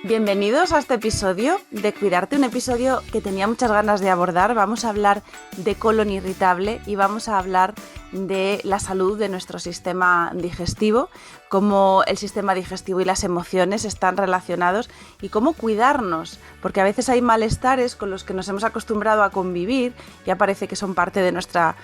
Bienvenidos a este episodio de Cuidarte, un episodio que tenía muchas ganas de abordar. Vamos a hablar de colon irritable y vamos a hablar de la salud de nuestro sistema digestivo, cómo el sistema digestivo y las emociones están relacionados y cómo cuidarnos, porque a veces hay malestares con los que nos hemos acostumbrado a convivir, ya parece que son parte de nuestra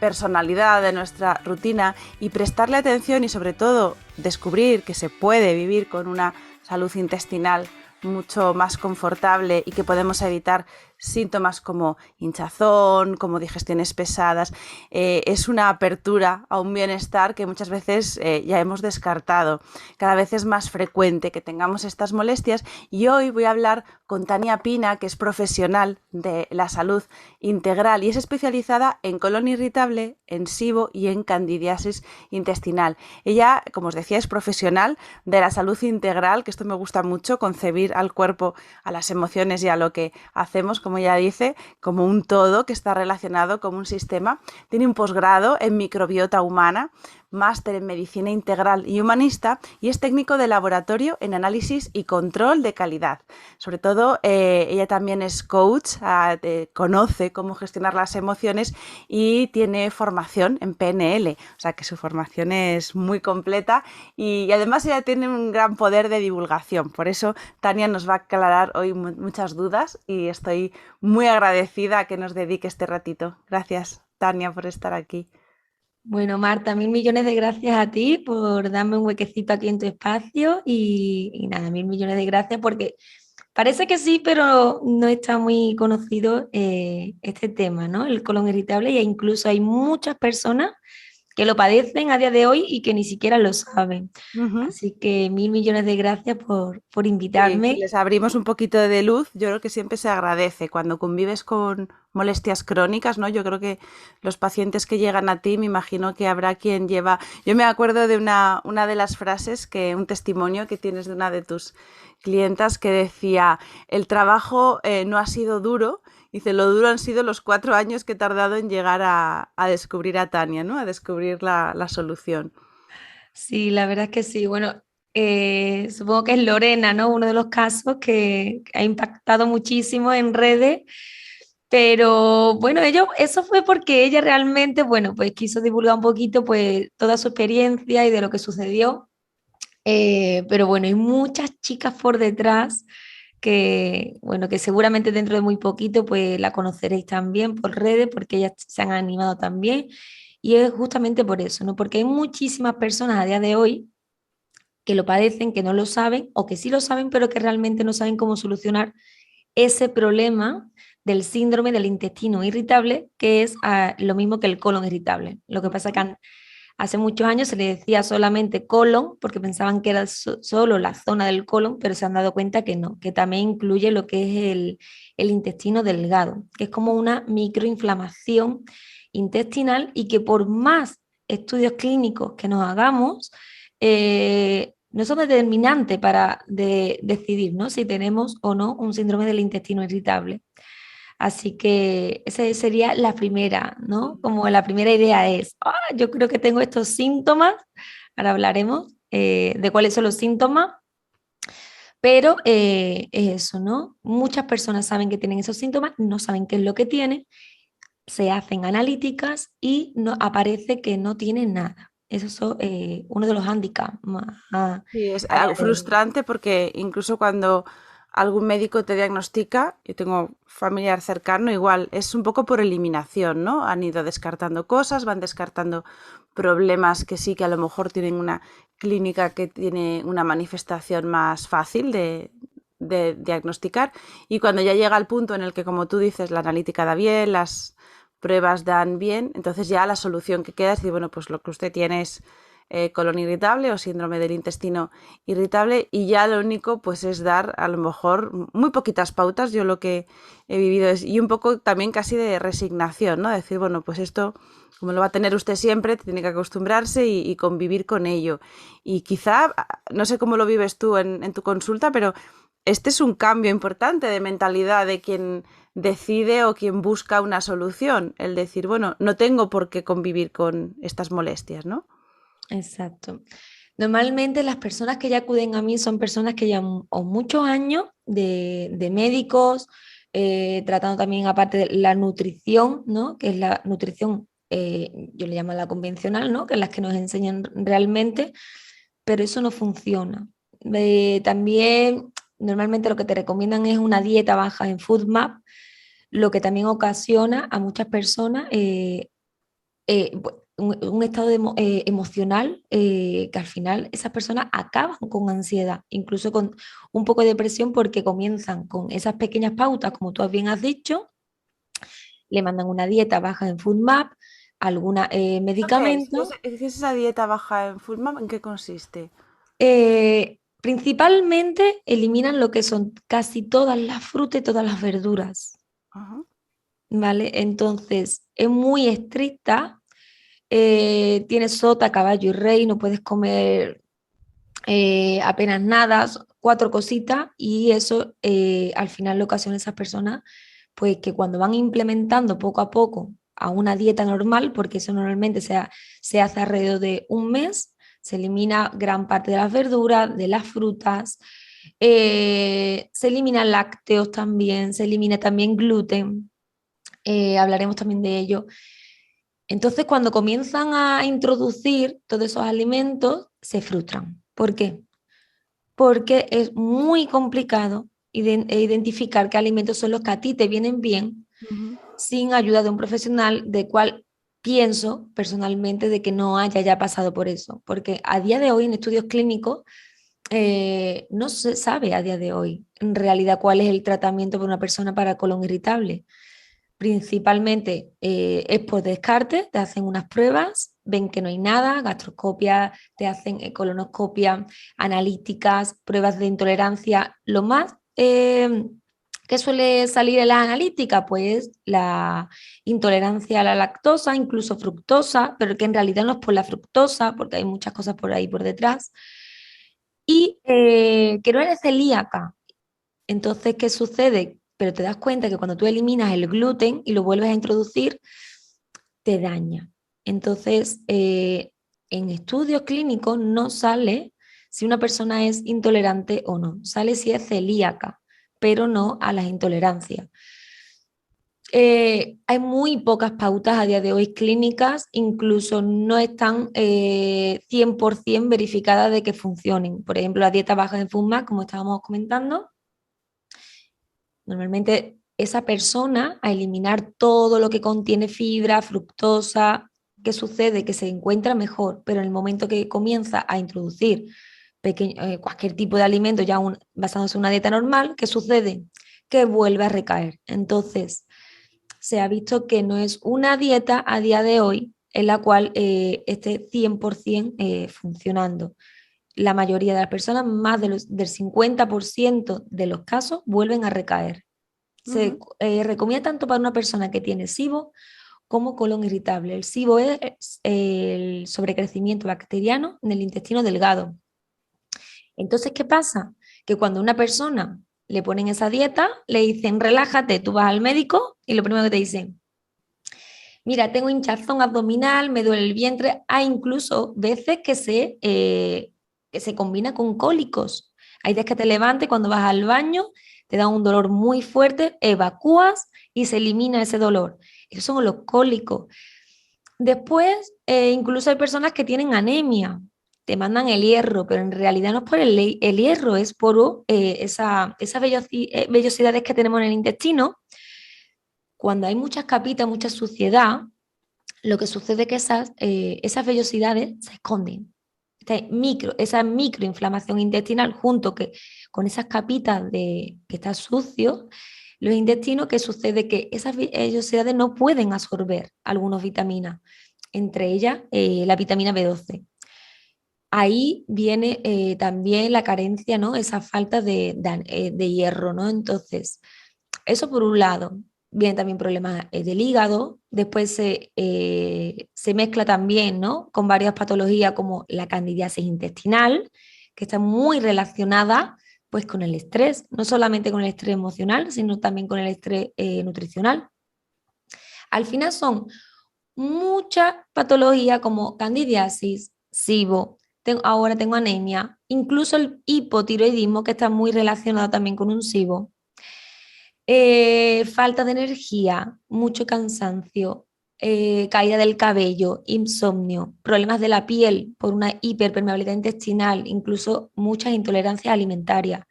personalidad, de nuestra rutina, y prestarle atención y sobre todo descubrir que se puede vivir con una salud intestinal mucho más confortable y que podemos evitar síntomas como hinchazón, como digestiones pesadas, es una apertura a un bienestar que muchas veces ya hemos descartado. Cada vez es más frecuente que tengamos estas molestias y hoy voy a hablar con Tania Pina, que es profesional de la salud integral y es especializada en colon irritable, en SIBO y en candidiasis intestinal. Ella, como os decía, es profesional de la salud integral, que esto me gusta mucho, concebir al cuerpo, a las emociones y a lo que hacemos, como ella dice, como un todo que está relacionado como un sistema. Tiene un posgrado en microbiota humana, máster en medicina integral y humanista y es técnico de laboratorio en análisis y control de calidad. Sobre todo, ella también es coach, conoce cómo gestionar las emociones y tiene formación en PNL, o sea que su formación es muy completa y además ella tiene un gran poder de divulgación. Por eso Tania nos va a aclarar hoy muchas dudas y estoy muy agradecida a que nos dedique este ratito. Gracias, Tania, por estar aquí. Bueno, Marta, 1.000.000.000 de gracias a ti por darme un huequecito aquí en tu espacio y nada, 1.000.000.000 de gracias porque parece que sí, pero no está muy conocido este tema, ¿no? El colon irritable e incluso hay muchas personas que lo padecen a día de hoy y que ni siquiera lo saben. Uh-huh. Así que 1.000.000.000 de gracias por Sí, si invitarme. les abrimos un poquito de luz, yo creo que siempre se agradece cuando convives con molestias crónicas, ¿no? Yo creo que los pacientes que llegan a ti, me imagino que habrá quien lleva... Yo me acuerdo de una de las frases, un testimonio que tienes de una de tus clientas que decía, el trabajo no ha sido duro, dice, lo duro han sido los 4 años que he tardado en llegar a descubrir a Tania, ¿no? A descubrir la solución. Sí, la verdad es que sí. Bueno, supongo que es Lorena, ¿no? Uno de los casos que ha impactado muchísimo en redes, pero bueno, eso fue porque ella realmente, bueno, pues quiso divulgar un poquito pues toda su experiencia y de lo que sucedió. Pero bueno, hay muchas chicas por detrás que, bueno, que seguramente dentro de muy poquito pues la conoceréis también por redes porque ellas se han animado también. Y es justamente por eso, ¿no? Porque hay muchísimas personas a día de hoy que lo padecen, que no lo saben o que sí lo saben, pero que realmente no saben cómo solucionar ese problema del síndrome del intestino irritable, que es lo mismo que el colon irritable. Lo que pasa es que hace muchos años se le decía solamente colon porque pensaban que era solo la zona del colon, pero se han dado cuenta que no, que también incluye lo que es el intestino delgado, que es como una microinflamación intestinal y que por más estudios clínicos que nos hagamos, no son determinantes para decidir, ¿no? Si tenemos o no un síndrome del intestino irritable. Así que esa sería la primera, ¿no? Como la primera idea es, yo creo que tengo estos síntomas, ahora hablaremos de cuáles son los síntomas, pero es eso, ¿no? Muchas personas saben que tienen esos síntomas, no saben qué es lo que tienen, se hacen analíticas y no, aparece que no tienen nada. Eso es uno de los hándicaps Sí, es a día de hoy. frustrante porque incluso cuando algún médico te diagnostica, yo tengo familiar cercano, igual es un poco por eliminación, ¿no? Han ido descartando cosas, van descartando problemas que sí que a lo mejor tienen una clínica que tiene una manifestación más fácil de diagnosticar y cuando ya llega al punto en el que, como tú dices, la analítica da bien, las pruebas dan bien, entonces ya la solución que queda es decir, bueno, pues lo que usted tiene es colon irritable o síndrome del intestino irritable y ya lo único pues es dar a lo mejor muy poquitas pautas, yo lo que he vivido es, y un poco también casi de resignación, ¿no? Decir, bueno, pues esto como lo va a tener usted siempre, tiene que acostumbrarse y convivir con ello. Y quizá, no sé cómo lo vives tú en tu consulta, pero este es un cambio importante de mentalidad de quien decide o quien busca una solución, el decir, bueno, no tengo por qué convivir con estas molestias, ¿no? Exacto. Normalmente las personas que ya acuden a mí son personas que llevan o muchos años de médicos, tratando también aparte de la nutrición, ¿no? Que es la nutrición, yo le llamo la convencional, ¿no? Que es la que nos enseñan realmente, pero eso no funciona. También normalmente lo que te recomiendan es una dieta baja en FoodMap, lo que también ocasiona a muchas personas un estado emocional que al final esas personas acaban con ansiedad, incluso con un poco de depresión porque comienzan con esas pequeñas pautas, como tú bien has dicho, le mandan una dieta baja en FoodMap, algunos ¿Qué es? medicamentos. ¿Qué es esa dieta baja en Fullmap? ¿En qué consiste? Principalmente eliminan lo que son casi todas las frutas y todas las verduras, Ajá. ¿vale? Entonces es muy estricta, tienes sota, caballo y rey, no puedes comer apenas nada, cuatro cositas, y eso al final le ocasiona a esas personas pues que cuando van implementando poco a poco a una dieta normal, porque eso normalmente se hace alrededor de un mes, se elimina gran parte de las verduras, de las frutas, se eliminan lácteos también, se elimina también gluten, hablaremos también de ello. Entonces, cuando comienzan a introducir todos esos alimentos, se frustran. ¿Por qué? Porque es muy complicado identificar qué alimentos son los que a ti te vienen bien Ujú. sin ayuda de un profesional de cual pienso personalmente de que no haya ya pasado por eso, porque a día de hoy en estudios clínicos no se sabe a día de hoy en realidad cuál es el tratamiento para una persona para colon irritable. Principalmente es por descarte, te hacen unas pruebas, ven que no hay nada, gastroscopia, te hacen colonoscopia, analíticas, pruebas de intolerancia. Lo más que suele salir en la analítica, pues la intolerancia a la lactosa, incluso fructosa, pero que en realidad no es por la fructosa, porque hay muchas cosas por ahí por detrás. Y que no eres celíaca. Entonces, ¿qué sucede? Pero te das cuenta que cuando tú eliminas el gluten y lo vuelves a introducir, te daña. Entonces, en estudios clínicos no sale si una persona es intolerante o no, sale si es celíaca, pero no a las intolerancias. Hay muy pocas pautas a día de hoy clínicas, incluso no están 100% verificadas de que funcionen. Por ejemplo, la dieta baja en FUMA, como estábamos comentando, normalmente esa persona, a eliminar todo lo que contiene fibra, fructosa, ¿qué sucede? Que se encuentra mejor, pero en el momento que comienza a introducir cualquier tipo de alimento ya basándose en una dieta normal, ¿qué sucede? Que vuelve a recaer. Entonces, se ha visto que no es una dieta a día de hoy en la cual esté 100% funcionando. La mayoría de las personas, más del 50% de los casos, vuelven a recaer. Se Ujú. recomienda tanto para una persona que tiene SIBO como colon irritable. El SIBO es el sobrecrecimiento bacteriano en el intestino delgado. Entonces, ¿qué pasa? Que cuando a una persona le ponen esa dieta, le dicen, relájate, tú vas al médico y lo primero que te dicen, mira, tengo hinchazón abdominal, me duele el vientre. Hay incluso veces que se combina con cólicos. Hay días que te levantes cuando vas al baño, te da un dolor muy fuerte, evacúas y se elimina ese dolor. Esos son los cólicos. Después, incluso hay personas que tienen anemia, te mandan el hierro, pero en realidad no es por el hierro, es por esas vellosidades que tenemos en el intestino. Cuando hay muchas capitas, mucha suciedad, lo que sucede es que esas vellosidades se esconden. Esa microinflamación intestinal junto con esas capitas que está sucio, los intestinos, que sucede que esas vellosidades no pueden absorber algunas vitaminas, entre ellas la vitamina B12. Ahí viene también la carencia, ¿no? Esa falta de hierro, ¿no? Entonces, eso por un lado. Vienen también problemas del hígado. Después se mezcla también, ¿no? Con varias patologías como la candidiasis intestinal, que está muy relacionada pues con el estrés, no solamente con el estrés emocional, sino también con el estrés nutricional. Al final son muchas patologías como candidiasis, SIBO, ahora tengo anemia. Incluso el hipotiroidismo, que está muy relacionado también con un SIBO. Falta de energía, mucho cansancio, caída del cabello, insomnio, problemas de la piel por una hiperpermeabilidad intestinal, incluso muchas intolerancias alimentarias.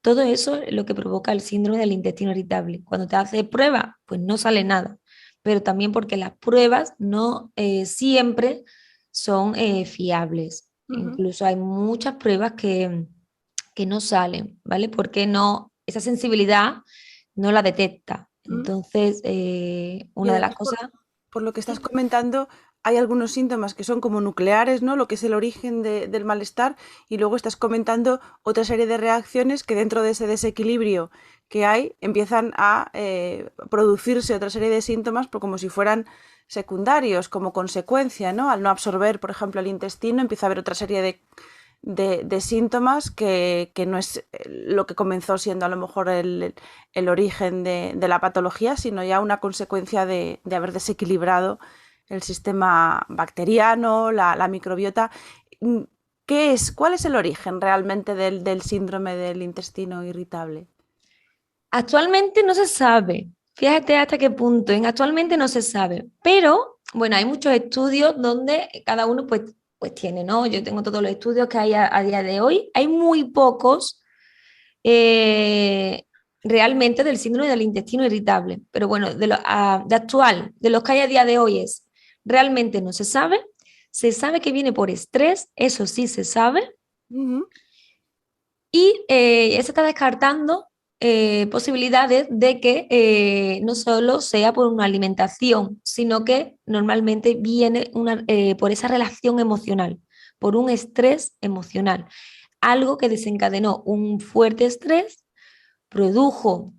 Todo eso es lo que provoca el síndrome del intestino irritable. Cuando te hace prueba, pues no sale nada, pero también porque las pruebas no siempre son fiables. Ujú. Incluso hay muchas pruebas que no salen, ¿vale? Porque no, esa sensibilidad no la detecta. Mm. Entonces, Y una de las además, cosas... por lo que estás Sí. comentando, hay algunos síntomas que son como nucleares, ¿no? Lo que es el origen del malestar, y luego estás comentando otra serie de reacciones que dentro de ese desequilibrio que hay empiezan a producirse otra serie de síntomas como si fueran secundarios, como consecuencia, ¿no? Al no absorber, por ejemplo, el intestino, empieza a haber otra serie de síntomas que no es lo que comenzó siendo a lo mejor el origen de la patología, sino ya una consecuencia de haber desequilibrado el sistema bacteriano, la microbiota. ¿Qué es? ¿Cuál es el origen realmente del síndrome del intestino irritable? Actualmente no se sabe. Fíjate hasta qué punto. Actualmente no se sabe. Pero, bueno, hay muchos estudios donde cada uno pues tiene, ¿no? Yo tengo todos los estudios que hay a día de hoy. Hay muy pocos eh, realmente del síndrome del intestino irritable. Pero bueno, de actual, de los que hay a día de hoy es, realmente no se sabe. Se sabe que viene por estrés, eso sí se sabe. Ujú. Y se está descartando posibilidades de que no solo sea por una alimentación, sino que normalmente viene por esa relación emocional, por un estrés emocional. Algo que desencadenó un fuerte estrés, produjo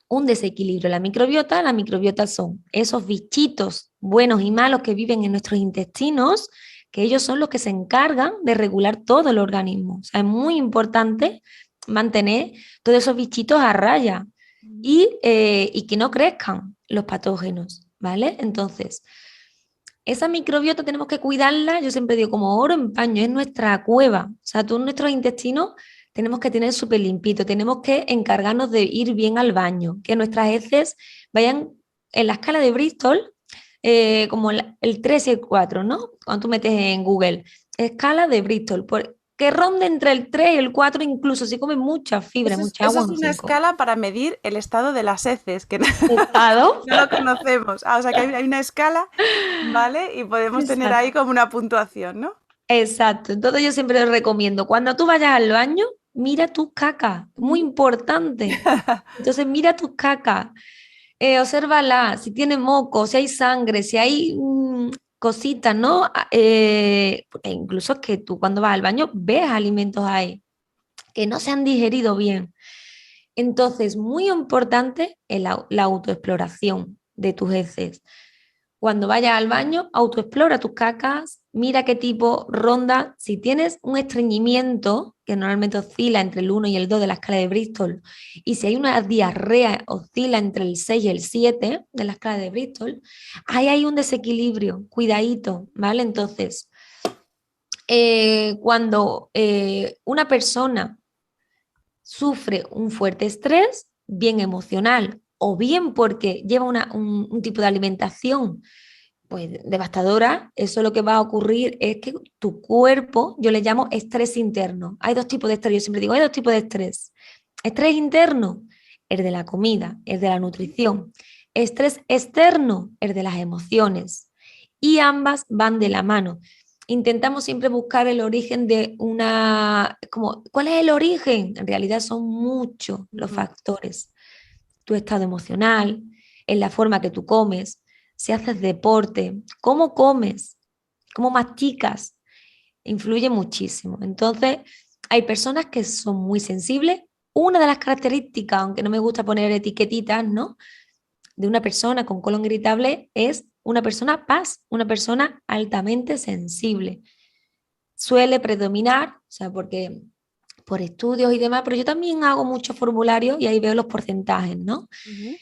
un desequilibrio en la microbiota. La microbiota son esos bichitos buenos y malos que viven en nuestros intestinos, que ellos son los que se encargan de regular todo el organismo. O sea, es muy importante mantener todos esos bichitos a raya y que no crezcan los patógenos, ¿vale? Entonces, esa microbiota tenemos que cuidarla, yo siempre digo, como oro en paño, es nuestra cueva. O sea, todos nuestros intestinos tenemos que tener súper limpito, tenemos que encargarnos de ir bien al baño, que nuestras heces vayan en la escala de Bristol, como el 3 y el 4, ¿no? Cuando tú metes en Google, escala de Bristol, que ronde entre el 3 y el 4, incluso si comen mucha fibra, mucha Eso agua, es un una 5. escala para medir el estado de las heces, que no, ¿Estado? no lo conocemos. Ah, o sea que hay una escala, ¿vale? Y podemos tener Exacto. ahí como una puntuación, ¿no? Exacto. Entonces yo siempre les recomiendo, cuando tú vayas al baño, mira tus cacas, muy Ujú. importante. Entonces mira tus cacas, obsérvala, si tiene moco, si hay sangre, si hay cositas, ¿no? Porque incluso es que tú cuando vas al baño ves alimentos ahí que no se han digerido bien. Entonces, muy importante la autoexploración de tus heces. Cuando vayas al baño, autoexplora tus cacas, mira qué tipo ronda. Si tienes un estreñimiento, que normalmente oscila entre el 1 y el 2 de la escala de Bristol, y si hay una diarrea, oscila entre el 6 y el 7 de la escala de Bristol, ahí hay un desequilibrio, cuidadito, ¿vale? Entonces, cuando una persona sufre un fuerte estrés, bien emocional o bien porque lleva un tipo de alimentación pues devastadora, eso lo que va a ocurrir es que tu cuerpo, yo le llamo estrés interno. Hay dos tipos de estrés, yo siempre digo, hay dos tipos de estrés. Estrés interno, el de la comida, el de la nutrición. Estrés externo, el de las emociones. Y ambas van de la mano. Intentamos siempre buscar el origen de como, ¿cuál es el origen? En realidad son muchos los Ujú. factores. Tu estado emocional, en la forma que tú comes, si haces deporte, cómo comes, cómo masticas, influye muchísimo. Entonces, hay personas que son muy sensibles. Una de las características, aunque no me gusta poner etiquetitas, ¿no? De una persona con colon irritable es una persona paz, una persona altamente sensible. Suele predominar, o sea, porque por estudios y demás, pero yo también hago muchos formularios y ahí veo los porcentajes, ¿no? Ujú.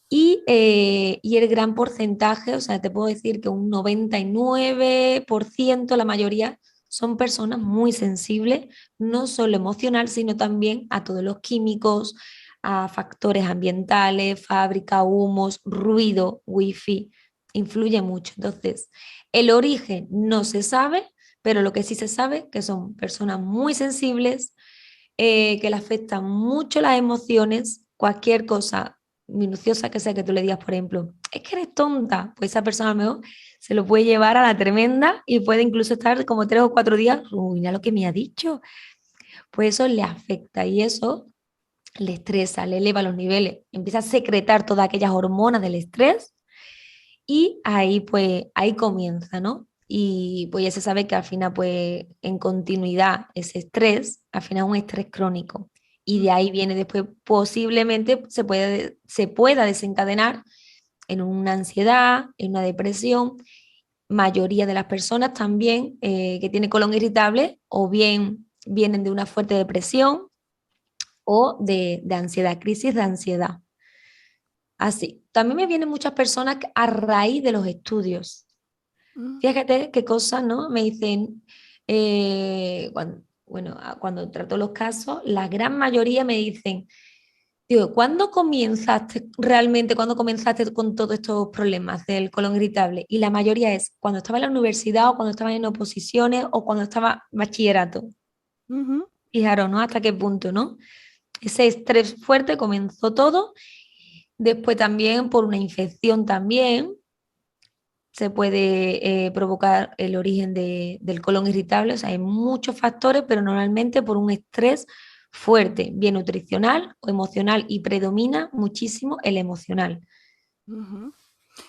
Y el gran porcentaje, o sea, te puedo decir que un 99%, la mayoría, son personas muy sensibles, no solo emocional, sino también a todos los químicos, a factores ambientales, fábrica, humos, ruido, wifi, influye mucho. Entonces, el origen no se sabe, pero lo que sí se sabe que son personas muy sensibles, que le afectan mucho las emociones, cualquier cosa minuciosa que sea que tú le digas, por ejemplo, es que eres tonta, pues esa persona a lo mejor se lo puede llevar a la tremenda y puede incluso estar como 3 o 4 días, uy, mira lo que me ha dicho, pues eso le afecta y eso le estresa, le eleva los niveles, empieza a secretar todas aquellas hormonas del estrés y ahí pues ahí comienza, ¿no? Y pues ya se sabe que al final pues en continuidad ese estrés, al final es un estrés crónico y de ahí viene después posiblemente se pueda desencadenar en una ansiedad, en una depresión. Mayoría de las personas también que tienen colon irritable o bien vienen de una fuerte depresión o de ansiedad, crisis de ansiedad. Así, también me vienen muchas personas a raíz de los estudios. Mm. Fíjate qué cosas, ¿no? Me dicen, bueno, cuando trato los casos, la gran mayoría me dicen, digo, ¿cuándo comenzaste realmente, cuándo comenzaste con todos estos problemas del colon irritable? Y la mayoría es cuando estaba en la universidad o cuando estaba en oposiciones o cuando estaba bachillerato. Ujú. Fijaros, ¿no? Hasta qué punto, ¿no? Ese estrés fuerte comenzó todo. Después también por una infección también se puede provocar el origen del colon irritable. O sea, hay muchos factores, pero normalmente por un estrés fuerte, bien nutricional o emocional, y predomina muchísimo el emocional. Ujú.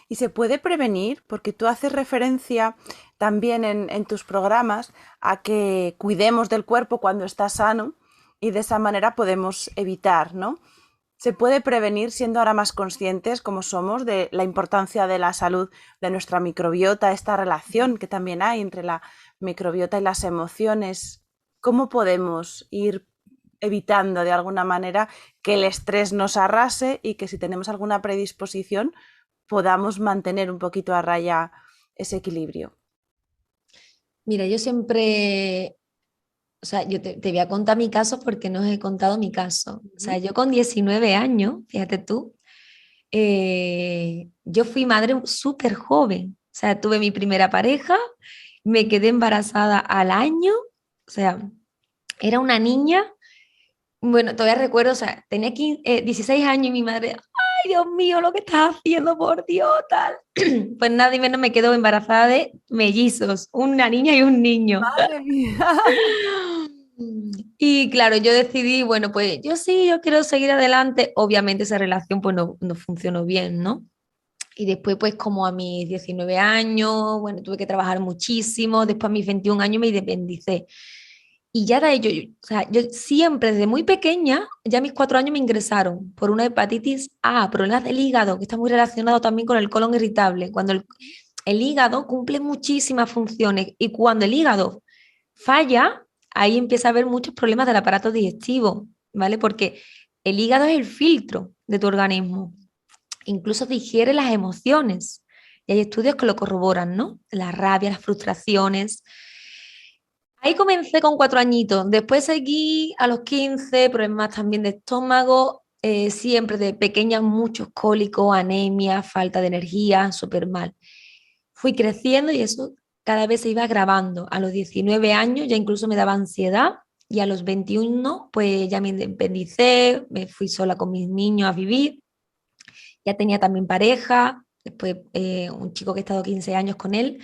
Y se puede prevenir, porque tú haces referencia también en tus programas a que cuidemos del cuerpo cuando está sano y de esa manera podemos evitar, ¿no? Se puede prevenir siendo ahora más conscientes como somos de la importancia de la salud de nuestra microbiota, esta relación que también hay entre la microbiota y las emociones. ¿Cómo podemos ir evitando de alguna manera que el estrés nos arrase y que si tenemos alguna predisposición podamos mantener un poquito a raya ese equilibrio? Mira, yo siempre, o sea, yo te voy a contar mi caso porque no os he contado mi caso. O sea, Ujú. yo con 19 años, fíjate tú, yo fui madre súper joven. O sea, tuve mi primera pareja, me quedé embarazada al año, o sea, era una niña. Bueno, todavía recuerdo, o sea, tenía 16 años y mi madre, ay, Dios mío, lo que estás haciendo, por Dios, tal. Pues nada y menos me quedo embarazada de mellizos, una niña y un niño. Madre mía. Y claro, yo decidí, bueno, pues yo sí, yo quiero seguir adelante. Obviamente esa relación pues no funcionó bien, ¿no? Y después, pues como a mis 19 años, bueno, tuve que trabajar muchísimo. Después a mis 21 años me independicé. Y ya de ello, o sea, yo siempre desde muy pequeña, ya a mis 4 años me ingresaron por una hepatitis A, problemas del hígado, que está muy relacionado también con el colon irritable. Cuando el hígado cumple muchísimas funciones y cuando el hígado falla, ahí empieza a haber muchos problemas del aparato digestivo, ¿vale? Porque el hígado es el filtro de tu organismo, incluso digiere las emociones. Y hay estudios que lo corroboran, ¿no? La rabia, las frustraciones. Ahí comencé con 4 añitos, después seguí a los 15, problemas también de estómago, siempre de pequeña muchos cólicos, anemia, falta de energía, súper mal. Fui creciendo y eso cada vez se iba agravando. A los 19 años ya incluso me daba ansiedad y a los 21 pues ya me independicé, me fui sola con mis niños a vivir, ya tenía también pareja, después un chico que he estado 15 años con él.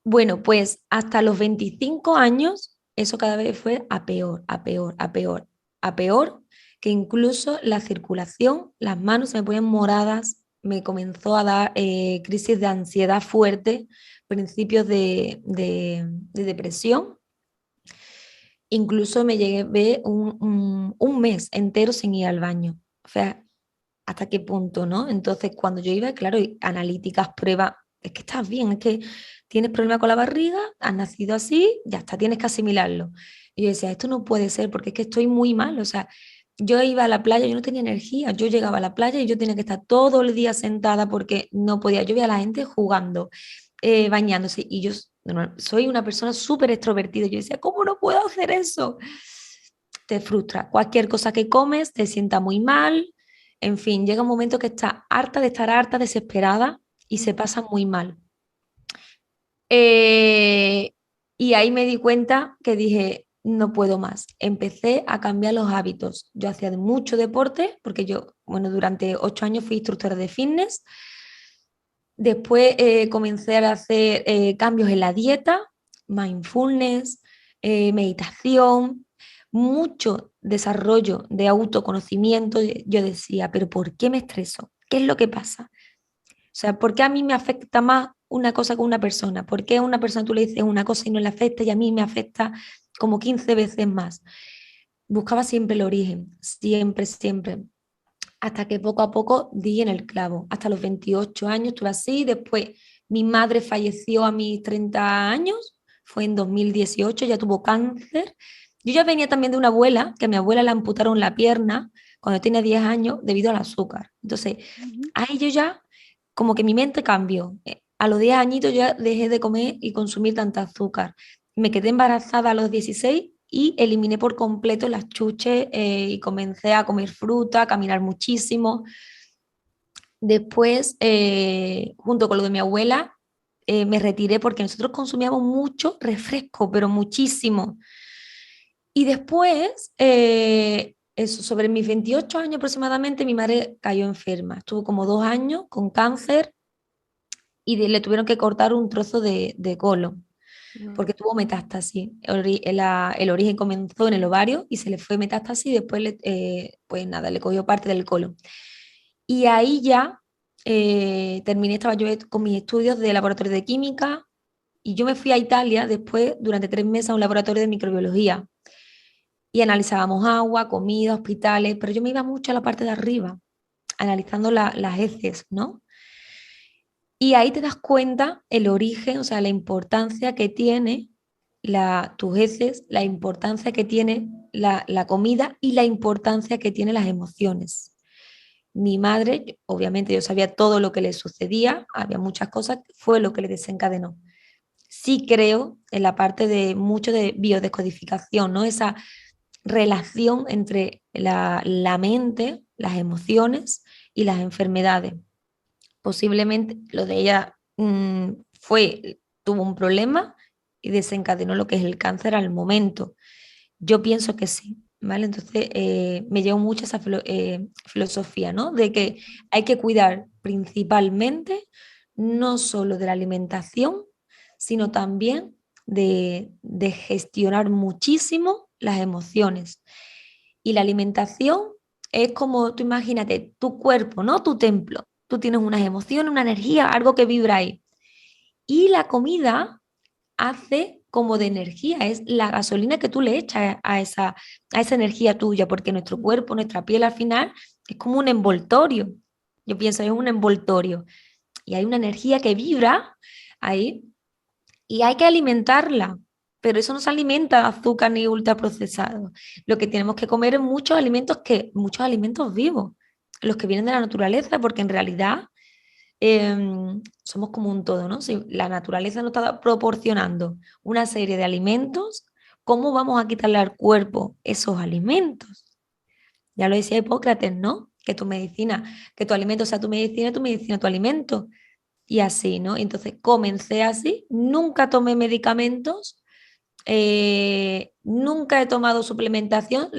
Bueno, pues hasta los 25 años eso cada vez fue a peor, a peor, a peor, a peor, que incluso la circulación, las manos se me ponían moradas, me comenzó a dar crisis de ansiedad fuerte, principios de depresión, incluso me llegué a ver un mes entero sin ir al baño. O sea, ¿hasta qué punto, no? Entonces, cuando yo iba, claro, analíticas, pruebas, es que estás bien, es que tienes problema con la barriga, has nacido así, ya está, tienes que asimilarlo. Y yo decía, esto no puede ser porque es que estoy muy mal, o sea, yo iba a la playa, yo no tenía energía, yo llegaba a la playa y yo tenía que estar todo el día sentada porque no podía, yo veía a la gente jugando, bañándose y yo soy una persona súper extrovertida. Yo decía, ¿cómo no puedo hacer eso? Te frustra. Cualquier cosa que comes te sienta muy mal. En fin, llega un momento que estás harta de estar harta, desesperada y se pasa muy mal. Eh, y ahí me di cuenta que dije, no puedo más. Empecé a cambiar los hábitos. Yo hacía mucho deporte, porque yo, bueno, durante 8 años fui instructora de fitness. Después comencé a hacer cambios en la dieta, mindfulness, meditación, mucho desarrollo de autoconocimiento. Yo decía, pero ¿por qué me estreso? ¿Qué es lo que pasa? O sea, ¿por qué a mí me afecta más una cosa que una persona? ¿Por qué a una persona tú le dices una cosa y no le afecta y a mí me afecta como 15 veces más? Buscaba siempre el origen, siempre, siempre. Hasta que poco a poco di en el clavo. Hasta los 28 años estuve así. Después mi madre falleció a mis 30 años, fue en 2018, ya tuvo cáncer. Yo ya venía también de una abuela, que a mi abuela le amputaron la pierna cuando tenía 10 años debido al azúcar. Entonces, Ujú. ahí yo ya como que mi mente cambió. A los 10 añitos ya dejé de comer y consumir tanta azúcar. Me quedé embarazada a los 16 y eliminé por completo las chuches y comencé a comer fruta, a caminar muchísimo. Después, junto con lo de mi abuela, me retiré porque nosotros consumíamos mucho refresco, pero muchísimo. Y después, eso, sobre mis 28 años aproximadamente, mi madre cayó enferma. Estuvo como 2 años con cáncer y le tuvieron que cortar un trozo de colon No. porque tuvo metástasis. El origen comenzó en el ovario y se le fue metástasis y después, pues nada, le cogió parte del colon. Y ahí ya terminé, estaba yo con mis estudios de laboratorio de química y yo me fui a Italia después durante 3 meses a un laboratorio de microbiología y analizábamos agua, comida, hospitales, pero yo me iba mucho a la parte de arriba, analizando las heces, ¿no? Y ahí te das cuenta el origen, o sea, la importancia que tiene tus heces, la importancia que tiene la comida y la importancia que tienen las emociones. Mi madre, obviamente yo sabía todo lo que le sucedía, había muchas cosas, fue lo que le desencadenó. Sí creo en la parte de mucho de biodescodificación, ¿no? Esa relación entre la mente, las emociones y las enfermedades. Posiblemente lo de ella tuvo un problema y desencadenó lo que es el cáncer al momento. Yo pienso que sí, ¿vale? Entonces me llevo mucho esa filosofía, ¿no? De que hay que cuidar principalmente no solo de la alimentación, sino también de gestionar muchísimo las emociones. Y la alimentación es como, tú imagínate, tu cuerpo, ¿no? Tu templo. Tú tienes unas emociones, una energía, algo que vibra ahí. Y la comida hace como de energía, es la gasolina que tú le echas a esa energía tuya, porque nuestro cuerpo, nuestra piel al final es como un envoltorio. Yo pienso, es un envoltorio. Y hay una energía que vibra ahí y hay que alimentarla. Pero eso no se alimenta de azúcar ni ultraprocesado. Lo que tenemos que comer es muchos alimentos vivos, los que vienen de la naturaleza, porque en realidad somos como un todo, ¿no? Si la naturaleza nos está proporcionando una serie de alimentos, ¿cómo vamos a quitarle al cuerpo esos alimentos? Ya lo decía Hipócrates, ¿no? Que tu medicina, que tu alimento sea tu medicina tu alimento. Y así, ¿no? Entonces comencé así, nunca tomé medicamentos, nunca he tomado suplementación,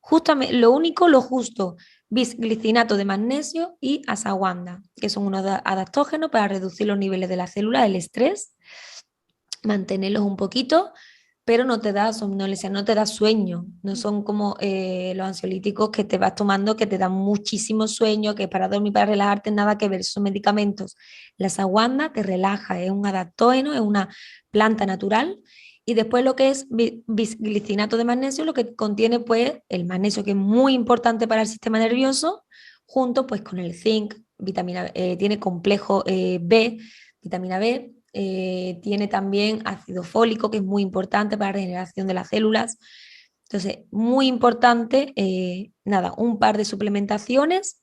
justamente, lo único, lo justo, bisglicinato de magnesio y ashwagandha, que son unos adaptógenos para reducir los niveles de la célula, el estrés, mantenerlos un poquito, pero no te da somnolencia, no te da sueño, no son como los ansiolíticos que te vas tomando que te dan muchísimo sueño, que para dormir, para relajarte, nada que ver, son medicamentos. La ashwagandha te relaja, es un adaptógeno, es una planta natural. Y después lo que es bisglicinato de magnesio, lo que contiene pues el magnesio, que es muy importante para el sistema nervioso, junto pues con el zinc, tiene complejo B, vitamina B, tiene también ácido fólico, que es muy importante para la regeneración de las células. Entonces, muy importante, nada, un par de suplementaciones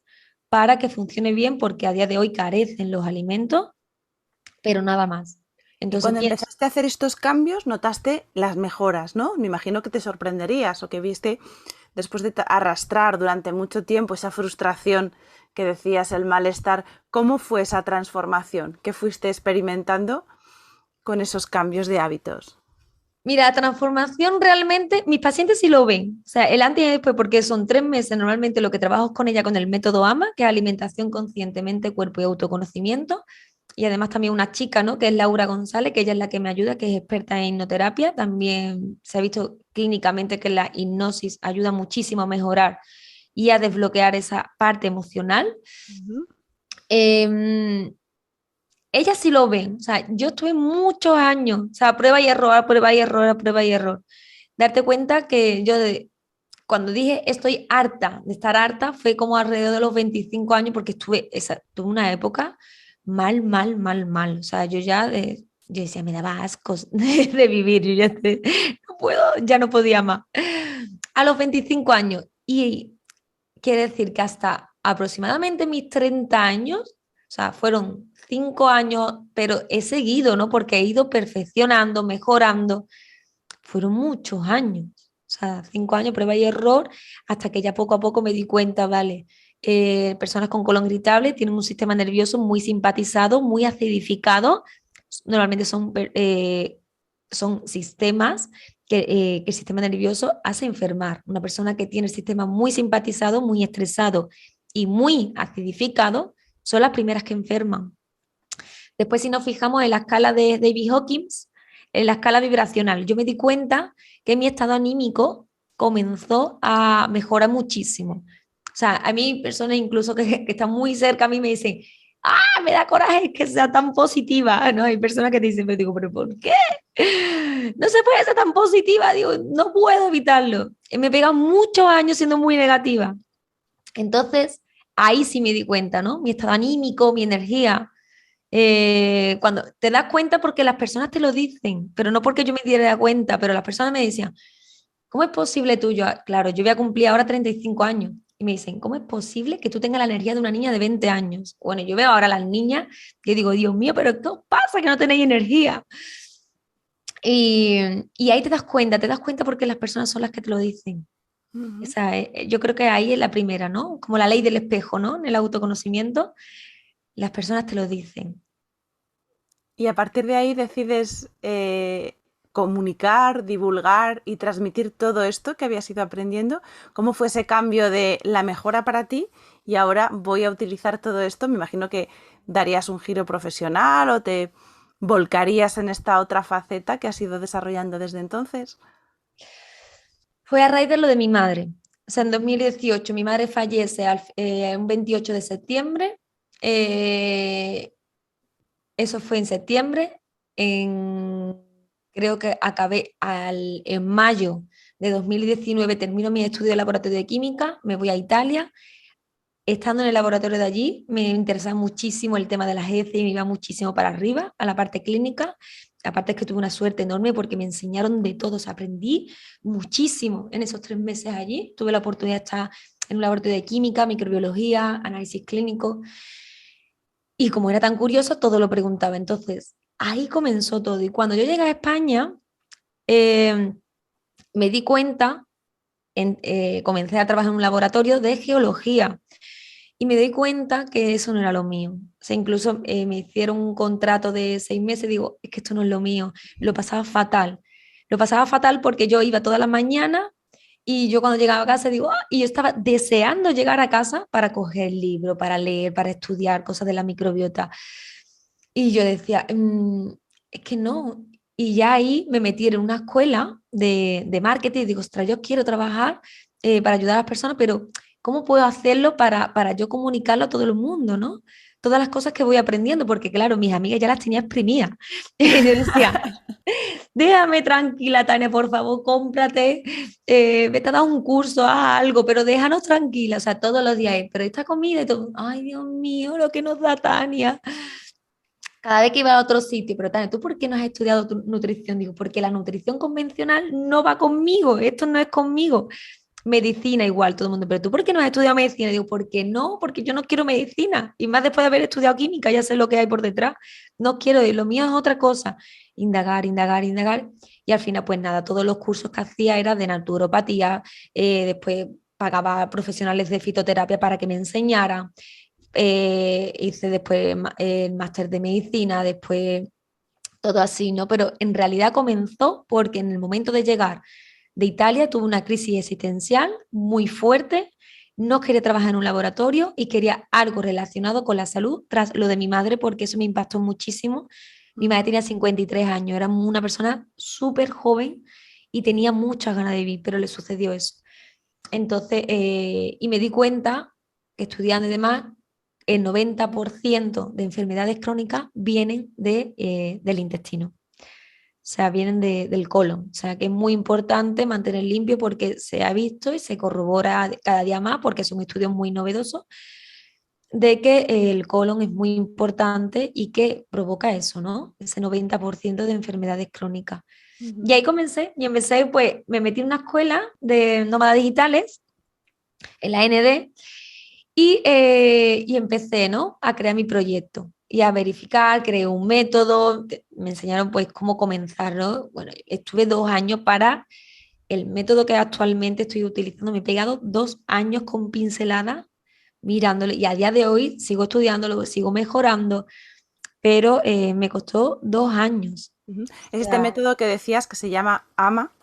para que funcione bien, porque a día de hoy carecen los alimentos, pero nada más. Y Entonces, cuando empezaste a hacer estos cambios, notaste las mejoras, ¿no? Me imagino que te sorprenderías o que viste, después de arrastrar durante mucho tiempo esa frustración que decías, el malestar, ¿cómo fue esa transformación que fuiste experimentando con esos cambios de hábitos? mira, la transformación realmente, mis pacientes sí lo ven, o sea, el antes y el después, porque son 3 meses normalmente lo que trabajo con ella con el método AMA, que es alimentación conscientemente, cuerpo y autoconocimiento, y además también una chica, ¿no? Que es Laura González, que ella es la que me ayuda, que es experta en hipnoterapia, también se ha visto clínicamente que la hipnosis ayuda muchísimo a mejorar y a desbloquear esa parte emocional. Ujú. Eh, Ellas sí lo ven, o sea, yo estuve muchos años, o sea, prueba y error, prueba y error, prueba y error. Darte cuenta que cuando dije estoy harta de estar harta, fue como alrededor de los 25 años, porque tuve una época mal, mal, mal, mal. O sea, yo decía, me daba ascos de vivir, no puedo, ya no podía más. A los 25 años, y quiere decir que hasta aproximadamente mis 30 años, o sea, fueron 5 años, pero he seguido, ¿no? Porque he ido perfeccionando, mejorando. Fueron muchos años, o sea, 5 años, prueba y error, hasta que ya poco a poco me di cuenta, vale, personas con colon irritable tienen un sistema nervioso muy simpatizado, muy acidificado. Normalmente son sistemas que el sistema nervioso hace enfermar. Una persona que tiene el sistema muy simpatizado, muy estresado y muy acidificado, son las primeras que enferman. Después, si nos fijamos en la escala de David Hawkins, en la escala vibracional, yo me di cuenta que mi estado anímico comenzó a mejorar muchísimo. O sea, a mí personas incluso que están muy cerca a mí me dicen, ah, me da coraje que sea tan positiva, ¿no? Hay personas que te dicen, pero digo, ¿pero por qué? No se puede ser tan positiva, digo, no puedo evitarlo. Me pega muchos años siendo muy negativa. Entonces, ahí sí me di cuenta, ¿no? Mi estado anímico, mi energía. Cuando te das cuenta porque las personas te lo dicen, pero no porque yo me diera cuenta, pero las personas me decían, ¿cómo es posible tú? Claro, yo voy a cumplir ahora 35 años. Y me dicen, ¿cómo es posible que tú tengas la energía de una niña de 20 años? Bueno, yo veo ahora a las niñas que digo, Dios mío, pero ¿qué os pasa que no tenéis energía? Y ahí te das cuenta porque las personas son las que te lo dicen. Ujú. Esa, yo creo que ahí es la primera, ¿no? Como la ley del espejo, ¿no? En el autoconocimiento, las personas te lo dicen. Y a partir de ahí decides comunicar, divulgar y transmitir todo esto que habías ido aprendiendo. ¿Cómo fue ese cambio de la mejora para ti y ahora voy a utilizar todo esto? Me imagino que darías un giro profesional o te volcarías en esta otra faceta que has ido desarrollando desde entonces. Fue a raíz de lo de mi madre. O sea, en 2018 mi madre fallece un 28 de septiembre. Eh, Eso fue en septiembre. En, Creo que en mayo de 2019 termino mi estudio de laboratorio de química, me voy a Italia. Estando en el laboratorio de allí, me interesaba muchísimo el tema de las heces y me iba muchísimo para arriba, a la parte clínica. Aparte es que tuve una suerte enorme porque me enseñaron de todo, o sea, aprendí muchísimo en esos 3 meses allí. Tuve la oportunidad de estar en un laboratorio de química, microbiología, análisis clínico y como era tan curioso, todo lo preguntaba. Entonces, ahí comenzó todo. Y cuando yo llegué a España, eh, me di cuenta, comencé a trabajar en un laboratorio de geología. Y me doy cuenta que eso no era lo mío. O sea, incluso me hicieron un contrato de 6 meses. Digo, es que esto no es lo mío. Lo pasaba fatal. Lo pasaba fatal porque yo iba toda la mañana y yo cuando llegaba a casa digo, "Ah", y yo estaba deseando llegar a casa para coger el libro, para leer, para estudiar cosas de la microbiota. Y yo decía, es que no. Y ya ahí me metí en una escuela de marketing y digo, ostras, yo quiero trabajar para ayudar a las personas, pero ¿cómo puedo hacerlo para yo comunicarlo a todo el mundo, ¿no? Todas las cosas que voy aprendiendo, porque claro, mis amigas ya las tenía exprimidas. Y yo decía, déjame tranquila, Tania, por favor, cómprate, vete a dar un curso, haz algo, pero déjanos tranquila, o sea, todos los días, pero esta comida y todo, ay, Dios mío, lo que nos da Tania cada vez que iba a otro sitio, pero Tania, ¿tú por qué no has estudiado tu nutrición? Digo, porque la nutrición convencional no va conmigo, esto no es conmigo. medicina igual, todo el mundo, pero tú, ¿por qué no has estudiado medicina? Y digo, ¿por qué no? Porque yo no quiero medicina. Y más después de haber estudiado química, ya sé lo que hay por detrás. No quiero, y lo mío es otra cosa. Indagar, indagar, indagar. Y al final, pues nada, todos los cursos que hacía eran de naturopatía, después pagaba profesionales de fitoterapia para que me enseñaran. Hice después el máster de medicina, después todo así, ¿no? Pero en realidad comenzó porque en el momento de llegar de Italia tuve una crisis existencial muy fuerte, no quería trabajar en un laboratorio y quería algo relacionado con la salud tras lo de mi madre porque eso me impactó muchísimo. Mi madre tenía 53 años, era una persona súper joven y tenía muchas ganas de vivir, pero le sucedió eso. Entonces, y me di cuenta que estudiando y demás, el 90% de enfermedades crónicas vienen del intestino. O sea, vienen del colon. O sea, que es muy importante mantener limpio porque se ha visto y se corrobora cada día más, porque son estudios muy novedosos, de que el colon es muy importante y que provoca eso, ¿no? Ese 90% de enfermedades crónicas. Y ahí comencé, y empecé, pues, me metí en una escuela de nómadas digitales, en la AND, y empecé, ¿no? A crear mi proyecto y a verificar, creé un método, me enseñaron pues cómo comenzar, ¿no? Bueno, estuve 2 años para el método que actualmente estoy utilizando, me he pegado 2 años con pincelada mirándolo y a día de hoy sigo estudiándolo, sigo mejorando, pero me costó 2 años. Es O este sea, método que decías que se llama AMA,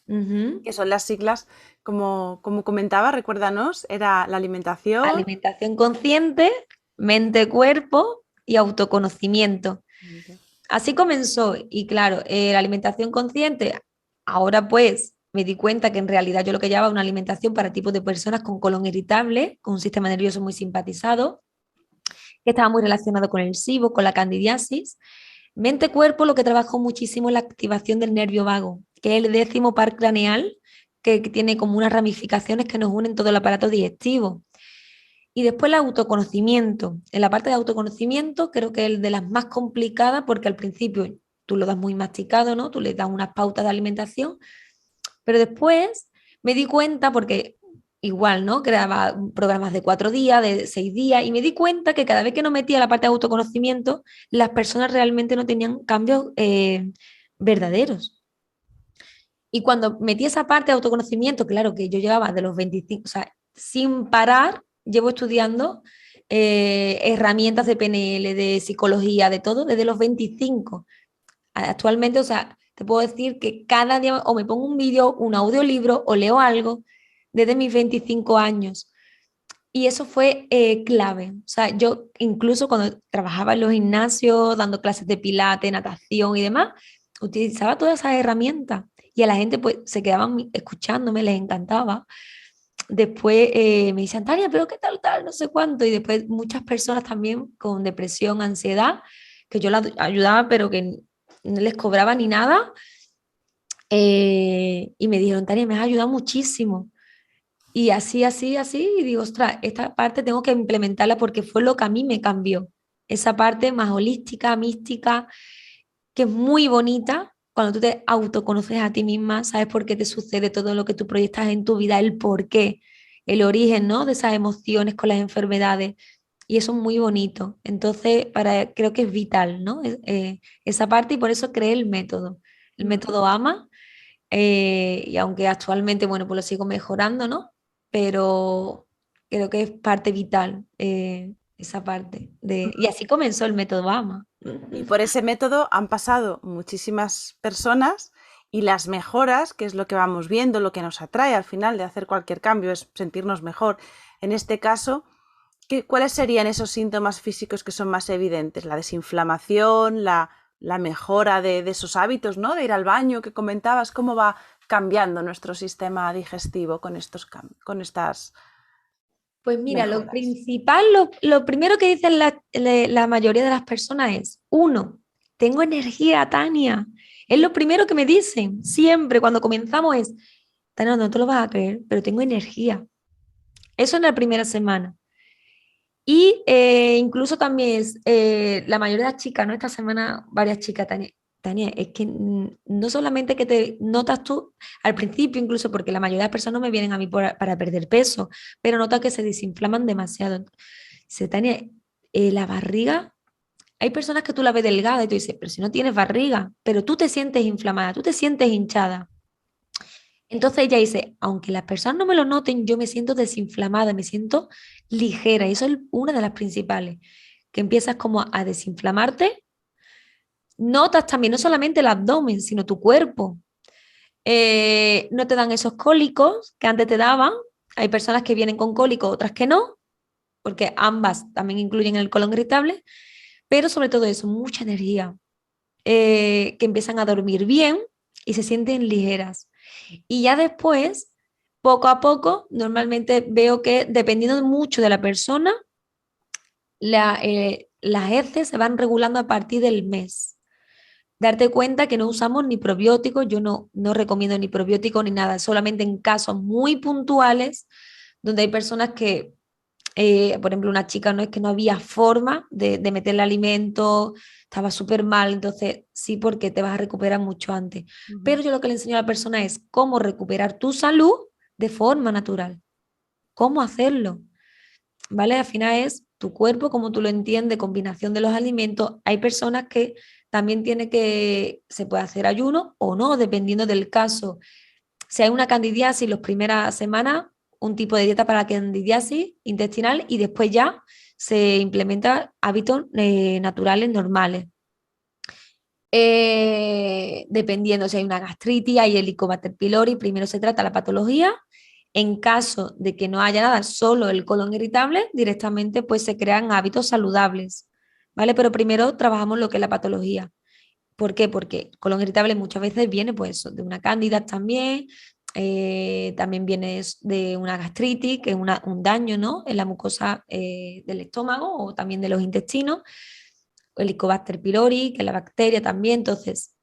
ujú. que son las siglas, como comentaba, recuérdanos, era la alimentación. Alimentación consciente, mente-cuerpo y autoconocimiento. Así comenzó y claro, la alimentación consciente, ahora pues me di cuenta que en realidad yo lo que llevaba una alimentación para tipos de personas con colon irritable, con un sistema nervioso muy simpatizado, que estaba muy relacionado con el SIBO, con la candidiasis. Mente-cuerpo lo que trabajó muchísimo es la activación del nervio vago, que es el 10º par craneal, que tiene como unas ramificaciones que nos unen todo el aparato digestivo. Y después el autoconocimiento. En la parte de autoconocimiento creo que es el de las más complicadas porque al principio tú lo das muy masticado, ¿no? Tú le das unas pautas de alimentación, pero después me di cuenta porque igual, ¿no? Creaba programas de 4 días, de 6 días y me di cuenta que cada vez que nos metía la parte de autoconocimiento, las personas realmente no tenían cambios verdaderos. Y cuando metí esa parte de autoconocimiento, claro que yo llevaba de los 25, o sea, sin parar, llevo estudiando herramientas de PNL, de psicología, de todo, desde los 25. Actualmente, o sea, te puedo decir que cada día o me pongo un vídeo, un audiolibro o leo algo desde mis 25 años. Y eso fue clave. O sea, yo incluso cuando trabajaba en los gimnasios, dando clases de pilates, natación y demás, utilizaba todas esas herramientas y a la gente pues se quedaban escuchándome, les encantaba. Después me decían, Tania, pero qué tal, tal, no sé cuánto. Y después muchas personas también con depresión, ansiedad, que yo las ayudaba, pero que no les cobraba ni nada. Y me dijeron, Tania, me has ayudado muchísimo. Y así, así, así, y digo, ostras, esta parte tengo que implementarla porque fue lo que a mí me cambió. Esa parte más holística, mística, que es muy bonita cuando tú te autoconoces a ti misma, sabes por qué te sucede todo lo que tú proyectas en tu vida, el por qué, el origen, ¿no? De esas emociones con las enfermedades. Y eso es muy bonito. Entonces, creo que es vital, ¿no? Esa parte y por eso creé el método AMA. Y aunque actualmente, bueno, pues lo sigo mejorando, ¿no? Pero creo que es parte vital esa parte. Y así comenzó el método AMA. Y por ese método han pasado muchísimas personas y las mejoras, que es lo que vamos viendo, lo que nos atrae al final de hacer cualquier cambio, es sentirnos mejor. En este caso, ¿cuáles serían esos síntomas físicos que son más evidentes? La desinflamación, la mejora de esos hábitos, ¿no? De ir al baño que comentabas, ¿cómo va cambiando nuestro sistema digestivo con estas Pues mira, lo mejoras? principal, lo primero que dicen la mayoría de las personas es, uno, tengo energía, Tania. Es lo primero que me dicen siempre cuando comenzamos es, Tania, no te lo vas a creer, pero tengo energía. Eso en la primera semana. Y incluso también es, la mayoría de las chicas, ¿no? Esta semana varias chicas, Tania, Tania, es que no solamente que te notas tú al principio, incluso porque la mayoría de las personas me vienen a mí para perder peso, pero notas que se desinflaman demasiado. Dice, Tania, la barriga, hay personas que tú la ves delgada y tú dices, pero si no tienes barriga, pero tú te sientes inflamada, tú te sientes hinchada. Entonces ella dice, aunque las personas no me lo noten, yo me siento desinflamada, me siento ligera. Y eso es una de las principales, que empiezas como a desinflamarte. Notas también no solamente el abdomen, sino tu cuerpo. No te dan esos cólicos que antes te daban. Hay personas que vienen con cólicos, otras que no, porque ambas también incluyen el colon irritable, pero sobre todo eso, mucha energía, que empiezan a dormir bien y se sienten ligeras. Y ya después, poco a poco, normalmente veo que dependiendo mucho de la persona, las heces se van regulando a partir del mes. Darte cuenta que no usamos ni probióticos, yo no recomiendo ni probióticos ni nada, solamente en casos muy puntuales donde hay personas que, por ejemplo, una chica no es que no había forma de meterle alimento, estaba súper mal, entonces sí, porque te vas a recuperar mucho antes. Ujú. Pero yo lo que le enseño a la persona es cómo recuperar tu salud de forma natural, cómo hacerlo. ¿Vale? Al final es tu cuerpo, como tú lo entiendes, combinación de los alimentos. Hay personas que también tiene que, se puede hacer ayuno o no, dependiendo del caso. Si hay una candidiasis, las primeras semanas, un tipo de dieta para la candidiasis intestinal y después ya se implementa hábitos naturales normales. Dependiendo si hay una gastritis, hay Helicobacter pylori, primero se trata la patología. En caso de que no haya nada, solo el colon irritable, directamente pues se crean hábitos saludables, ¿vale? Pero primero trabajamos lo que es la patología. ¿Por qué? Porque el colon irritable muchas veces viene pues de una cándida también, también viene de una gastritis, que es un daño, ¿no? En la mucosa del estómago o también de los intestinos, Helicobacter pylori, que es la bacteria también, entonces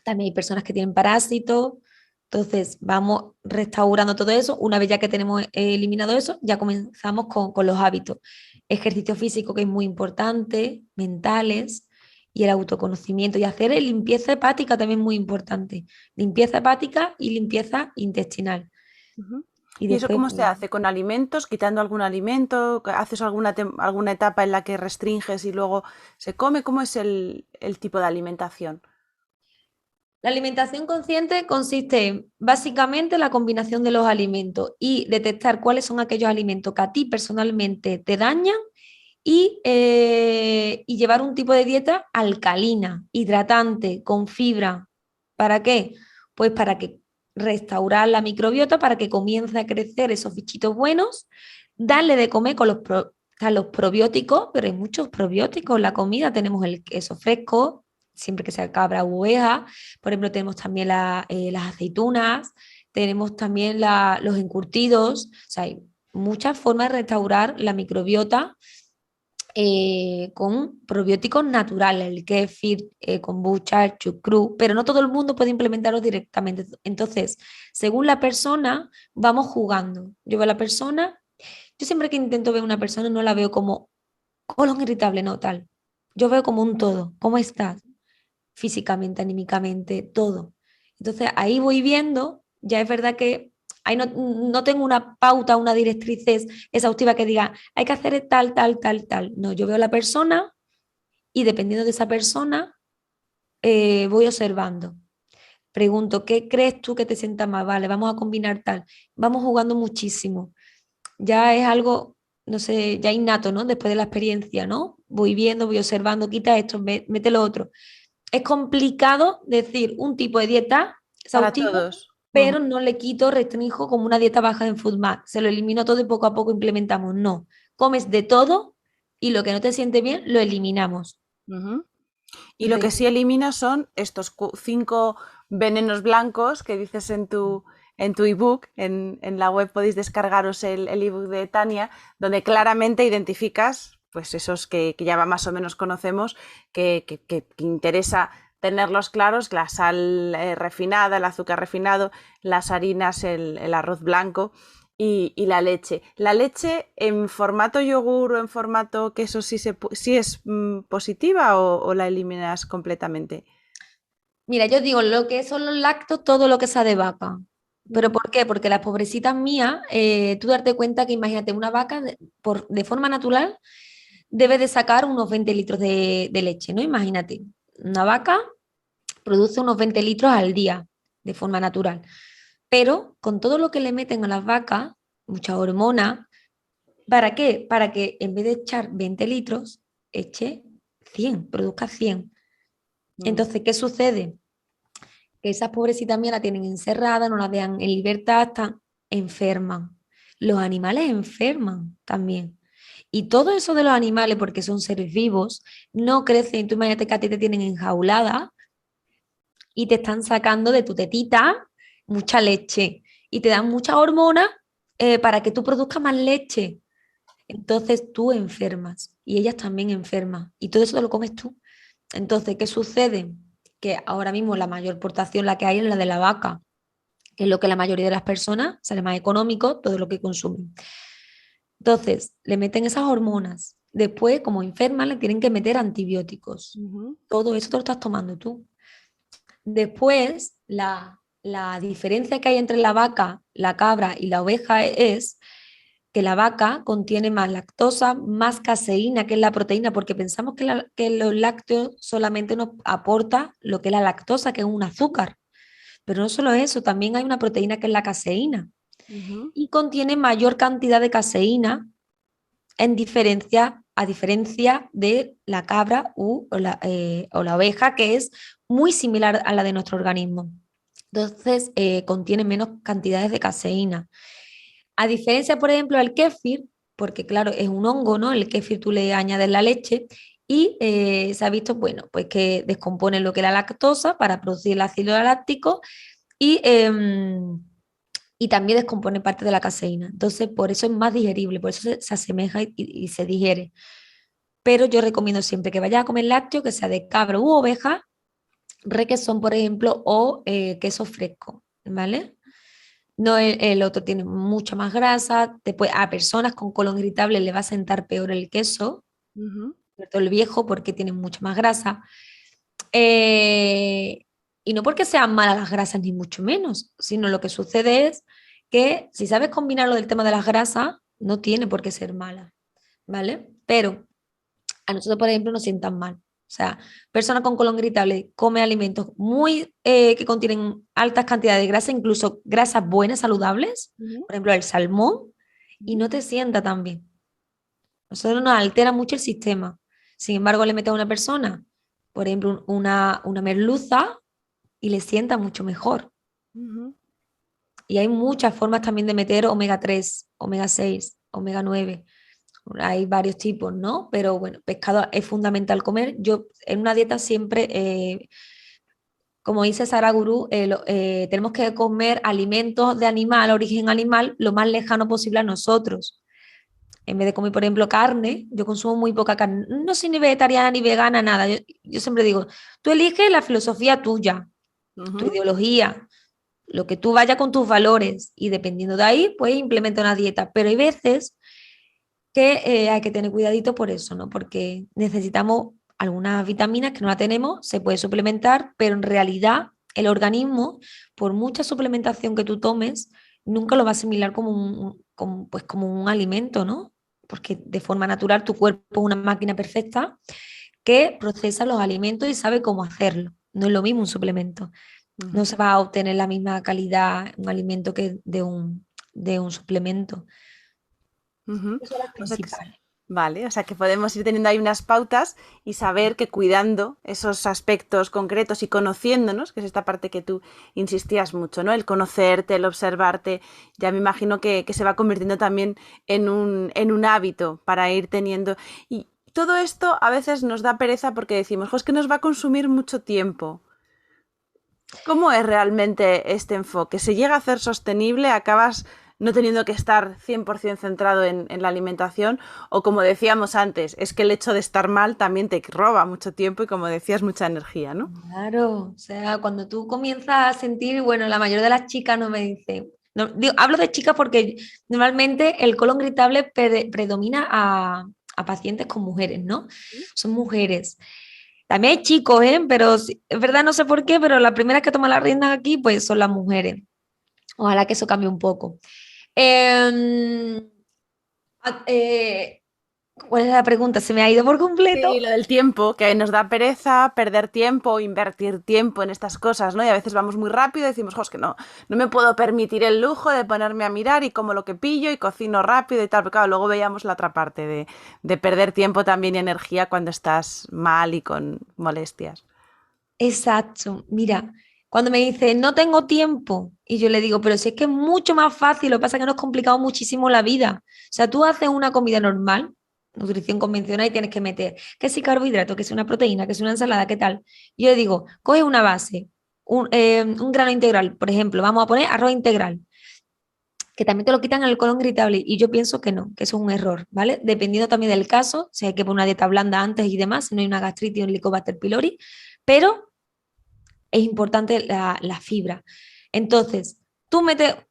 también hay personas que tienen parásitos, entonces vamos restaurando todo eso. Una vez ya que tenemos eliminado eso, ya comenzamos con los hábitos. Ejercicio físico que es muy importante, mentales y el autoconocimiento y hacer limpieza hepática también muy importante. Limpieza hepática y limpieza intestinal. Ujú. Y ¿Y eso después, cómo se pues, hace? ¿Con alimentos? ¿Quitando algún alimento? ¿Haces alguna etapa en la que restringes y luego se come? ¿Cómo es el tipo de alimentación? la alimentación consciente consiste en básicamente la combinación de los alimentos y detectar cuáles son aquellos alimentos que a ti personalmente te dañan y llevar un tipo de dieta alcalina, hidratante, con fibra. ¿Para qué? Pues para que restaurar la microbiota, para que comience a crecer esos bichitos buenos, darle de comer con los probióticos, pero hay muchos probióticos en la comida. Tenemos el queso fresco, siempre que sea cabra u oveja. Por ejemplo, tenemos también las aceitunas, tenemos también los encurtidos. O sea, hay muchas formas de restaurar la microbiota con probióticos naturales, el kefir, kombucha, el chucrú, pero no todo el mundo puede implementarlos directamente. Entonces, según la persona, vamos jugando. Yo veo a la persona, yo siempre que intento ver a una persona no la veo como colon irritable, no tal. Yo veo como un todo, cómo estás físicamente, anímicamente, todo. Entonces, ahí voy viendo, ya es verdad que ahí no tengo una pauta, una directriz exhaustiva que diga, hay que hacer tal, tal, tal, tal. No, yo veo a la persona y dependiendo de esa persona, voy observando. Pregunto, ¿qué crees tú que te sienta más? Vale, vamos a combinar tal. Vamos jugando muchísimo. Ya es algo, no sé, ya innato, ¿no? Después de la experiencia, ¿no? Voy viendo, voy observando, quita esto, mete lo otro. Es complicado decir un tipo de dieta Para exhaustivo, todos. Ujú. pero no le quito, restrinjo como una dieta baja en FoodMap. Se lo elimino todo y poco a poco implementamos. No, comes de todo y lo que no te siente bien lo eliminamos. Ujú. Y lo que Entonces, sí eliminas son estos 5 venenos blancos que dices en tu ebook. En la web podéis descargaros el ebook de Tania, donde claramente identificas pues esos que ya más o menos conocemos, que interesa tenerlos claros: la sal refinada, el azúcar refinado, las harinas, el arroz blanco. y la leche. ¿La leche en formato yogur o en formato queso sí es positiva o la eliminas completamente? Mira, yo digo, lo que son los lácteos, todo lo que sea de vaca. ¿Pero Ujú. por qué? Porque las pobrecitas mías, tú darte cuenta que imagínate, una vaca de forma natural debe de sacar unos 20 litros de leche, ¿no? Imagínate, una vaca produce unos 20 litros al día de forma natural. Pero con todo lo que le meten a las vacas, mucha hormona, ¿para qué? Para que en vez de echar 20 litros, eche 100, produzca 100. Mm. Entonces, ¿qué sucede? Que esas pobrecitas mías la tienen encerrada, no la dejan en libertad, están enferman. Los animales enferman también. Y todo eso de los animales, porque son seres vivos, no crecen. Tú imagínate que a ti te tienen enjaulada y te están sacando de tu tetita mucha leche y te dan mucha hormona para que tú produzcas más leche. Entonces tú enfermas y ellas también enferman y todo eso te lo comes tú. Entonces, ¿qué sucede? Que ahora mismo la mayor portación la que hay es la de la vaca, que es lo que la mayoría de las personas sale más económico, todo lo que consumen. Entonces, le meten esas hormonas. Después, como enferman, le tienen que meter antibióticos. Ujú. Todo eso te lo estás tomando tú. Después, la diferencia que hay entre la vaca, la cabra y la oveja es que la vaca contiene más lactosa, más caseína, que es la proteína, porque pensamos que los lácteos solamente nos aporta lo que es la lactosa, que es un azúcar. Pero no solo eso, también hay una proteína que es la caseína Ujú. y contiene mayor cantidad de caseína a diferencia de la cabra o la oveja, que es muy similar a la de nuestro organismo. Entonces, contiene menos cantidades de caseína. A diferencia, por ejemplo, del kéfir, porque claro, es un hongo, ¿no? El kéfir tú le añades la leche y se ha visto, bueno, pues que descompone lo que es la lactosa para producir el ácido láctico y, y también descompone parte de la caseína. Entonces, por eso es más digerible, por eso se asemeja y se digiere. Pero yo recomiendo siempre que vayas a comer lácteo, que sea de cabra u oveja, requesón, por ejemplo, o queso fresco, ¿vale? No, el otro tiene mucha más grasa. Después, a personas con colon irritable le va a sentar peor el queso, Ujú. sobre todo el viejo, porque tiene mucha más grasa. Eh, y no porque sean malas las grasas, ni mucho menos, sino lo que sucede es que si sabes combinar lo del tema de las grasas, no tiene por qué ser mala, ¿vale? Pero a nosotros, por ejemplo, nos sientan mal. O sea, persona con colon irritable come alimentos muy que contienen altas cantidades de grasa, incluso grasas buenas, saludables, Ujú. por ejemplo, el salmón, y no te sienta tan bien. Nosotros nos altera mucho el sistema. Sin embargo, le mete a una persona, por ejemplo, una merluza y le sienta mucho mejor. Ujú. Y hay muchas formas también de meter omega 3, omega 6, omega 9. Hay varios tipos, ¿no? Pero bueno, pescado es fundamental comer. Yo en una dieta siempre, como dice Sara Gurú, tenemos que comer alimentos de animal, origen animal, lo más lejano posible a nosotros. En vez de comer, por ejemplo, carne, yo consumo muy poca carne. No soy ni vegetariana ni vegana, nada. Yo siempre digo, tú eliges la filosofía tuya, tu Ujú. ideología, lo que tú vayas con tus valores y dependiendo de ahí, pues implementa una dieta. Pero hay veces que hay que tener cuidadito por eso, ¿no? Porque necesitamos algunas vitaminas que no la tenemos, se puede suplementar, pero en realidad el organismo, por mucha suplementación que tú tomes, nunca lo va a asimilar pues como un alimento, ¿no? Porque de forma natural tu cuerpo es una máquina perfecta que procesa los alimentos y sabe cómo hacerlo. No es lo mismo un suplemento. No Ujú. se va a obtener la misma calidad un alimento que de un suplemento. Ujú. Esas son las O sea principales. vale, o sea que podemos ir teniendo ahí unas pautas y saber que cuidando esos aspectos concretos y conociéndonos, que es esta parte que tú insistías mucho, ¿no? El conocerte, el observarte, ya me imagino que se va convirtiendo también en un hábito para ir teniendo. Y todo esto a veces nos da pereza porque decimos, "Jo, es que nos va a consumir mucho tiempo". ¿Cómo es realmente este enfoque? ¿Se llega a hacer sostenible? ¿Acabas no teniendo que estar 100% centrado en la alimentación? O como decíamos antes, es que el hecho de estar mal también te roba mucho tiempo y como decías, mucha energía, ¿no? Claro, o sea, cuando tú comienzas a sentir, bueno, la mayoría de las chicas no Hablo de chicas porque normalmente el colon irritable predomina a pacientes con mujeres, ¿no? Son mujeres. También hay chicos, ¿eh? Pero es verdad, no sé por qué, pero las primeras que toman las riendas aquí, pues son las mujeres. Ojalá que eso cambie un poco. Eh, eh, ¿Cuál es la pregunta? Se me ha ido por Sí, completo. lo del tiempo, que nos da pereza perder tiempo, invertir tiempo en estas cosas, ¿no? Y a veces vamos muy rápido y decimos, jo, es que no me puedo permitir el lujo de ponerme a mirar y como lo que pillo y cocino rápido y tal. Pero claro, luego veíamos la otra parte de perder tiempo también y energía cuando estás mal y con molestias. Exacto. Mira, cuando me dice no tengo tiempo, y yo le digo, pero si es que es mucho más fácil, lo que pasa es que nos complicamos muchísimo la vida. O sea, tú haces una comida normal, nutrición convencional, y tienes que meter que si carbohidrato, que si una proteína, que si una ensalada, ¿qué tal? Y yo le digo, coge una base, un grano integral, por ejemplo, vamos a poner arroz integral, que también te lo quitan el colon irritable, y yo pienso que no, que eso es un error, ¿vale? Dependiendo también del caso, si hay que poner una dieta blanda antes y demás, si no hay una gastritis o un Helicobacter pylori, pero es importante la fibra. Entonces,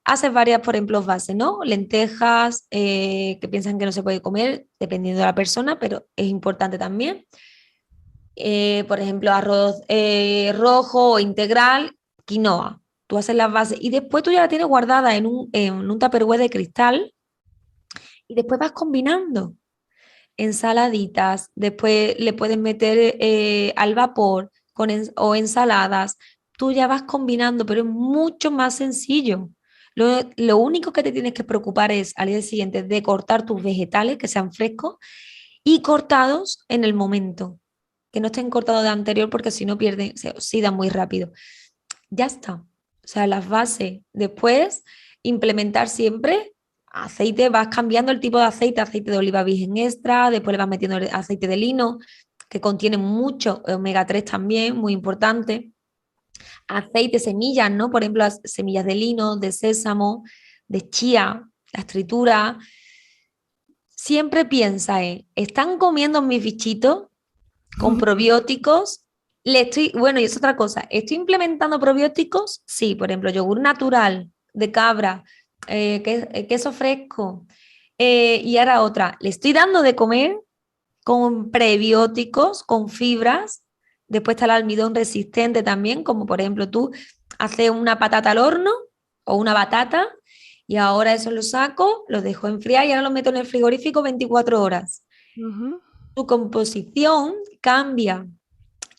haces varias, por ejemplo, bases, ¿no? Lentejas, que piensan que no se puede comer, dependiendo de la persona, pero es importante también. Por ejemplo, arroz rojo o integral, quinoa. Tú haces las bases y después tú ya la tienes guardada en un tupperware de cristal y después vas combinando ensaladitas, después le puedes meter al vapor o ensaladas, tú ya vas combinando, pero es mucho más sencillo. Lo único que te tienes que preocupar es al día siguiente de cortar tus vegetales, que sean frescos y cortados en el momento, que no estén cortados de anterior porque si no pierden, se oxidan muy rápido. Ya está. O sea, las bases. Después, implementar siempre aceite, vas cambiando el tipo de aceite, aceite de oliva virgen extra, después le vas metiendo el aceite de lino, que contiene mucho omega 3 también, muy importante. Aceite, semillas, ¿no? Por ejemplo, las semillas de lino, de sésamo, de chía, las trituras. Siempre piensa ¿están comiendo mis bichitos con probióticos? Bueno, y es otra cosa, ¿estoy implementando probióticos? Sí, por ejemplo, yogur natural de cabra, queso fresco. Y ahora otra, ¿le estoy dando de comer con prebióticos, con fibras? Después está el almidón resistente también, como por ejemplo tú haces una patata al horno o una batata y ahora eso lo saco, lo dejo enfriar y ahora lo meto en el frigorífico 24 horas. Ujú. Tu composición cambia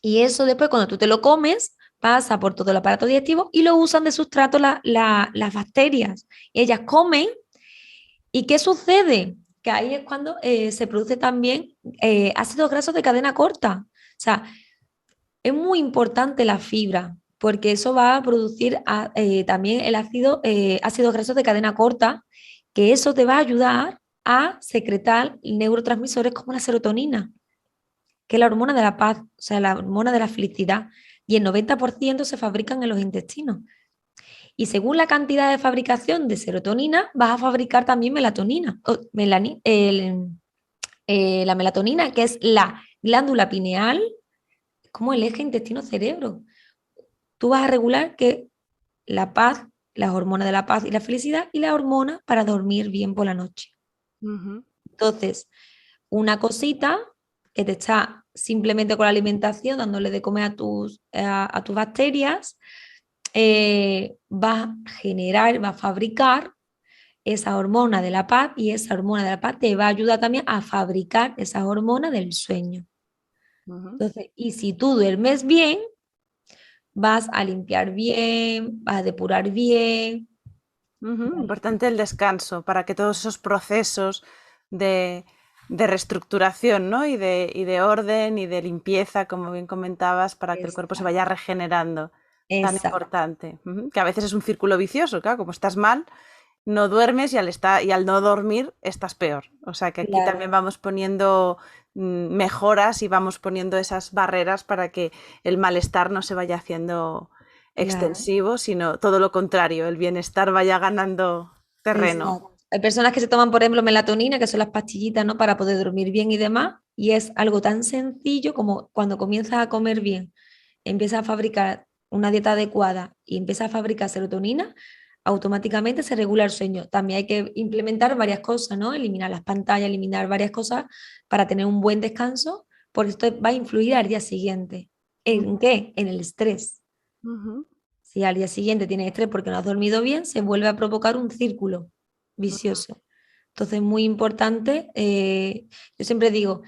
y eso después cuando tú te lo comes pasa por todo el aparato digestivo y lo usan de sustrato las bacterias. Y ellas comen y ¿qué sucede? Que ahí es cuando se produce también ácidos grasos de cadena corta. O sea, es muy importante la fibra porque eso va a producir también ácidos grasos de cadena corta, que eso te va a ayudar a secretar neurotransmisores como la serotonina, que es la hormona de la paz, o sea, la hormona de la felicidad, y el 90% se fabrican en los intestinos. Y según la cantidad de fabricación de serotonina, vas a fabricar también melatonina, la melatonina, que es la glándula pineal, como el eje intestino-cerebro. Tú vas a regular que la paz, las hormonas de la paz y la felicidad, y la hormona para dormir bien por la noche. Ujú. Entonces, una cosita que te está simplemente con la alimentación, dándole de comer a tus bacterias, va a generar, va a fabricar esa hormona de la paz y esa hormona de la paz te va a ayudar también a fabricar esa hormona del sueño. Ujú. Entonces, y si tú duermes bien, vas a limpiar bien, vas a depurar bien. Ujú. Importante el descanso para que todos esos procesos de, de reestructuración, ¿no? Y de orden y de limpieza, como bien comentabas, para que el cuerpo se vaya Exacto, regenerando. Tan exacto, importante. Ujú. Que a veces es un círculo vicioso, claro, como estás mal, no duermes y al no dormir estás peor. O sea que aquí también claro, vamos poniendo mejoras y vamos poniendo esas barreras para que el malestar no se vaya haciendo claro. extensivo, sino todo lo contrario, el bienestar vaya ganando terreno. Exacto. Hay personas que se toman, por ejemplo, melatonina, que son las pastillitas, ¿no? Para poder dormir bien y demás. Y es algo tan sencillo como cuando comienzas a comer bien, empiezas a fabricar una dieta adecuada y empiezas a fabricar serotonina, automáticamente se regula el sueño. También hay que implementar varias cosas, ¿no? Eliminar las pantallas, eliminar varias cosas para tener un buen descanso, porque esto va a influir al día siguiente. ¿En qué? En el estrés. Ujú. Si al día siguiente tienes estrés porque no has dormido bien, se vuelve a provocar un círculo vicioso. Entonces, es muy importante, yo siempre digo,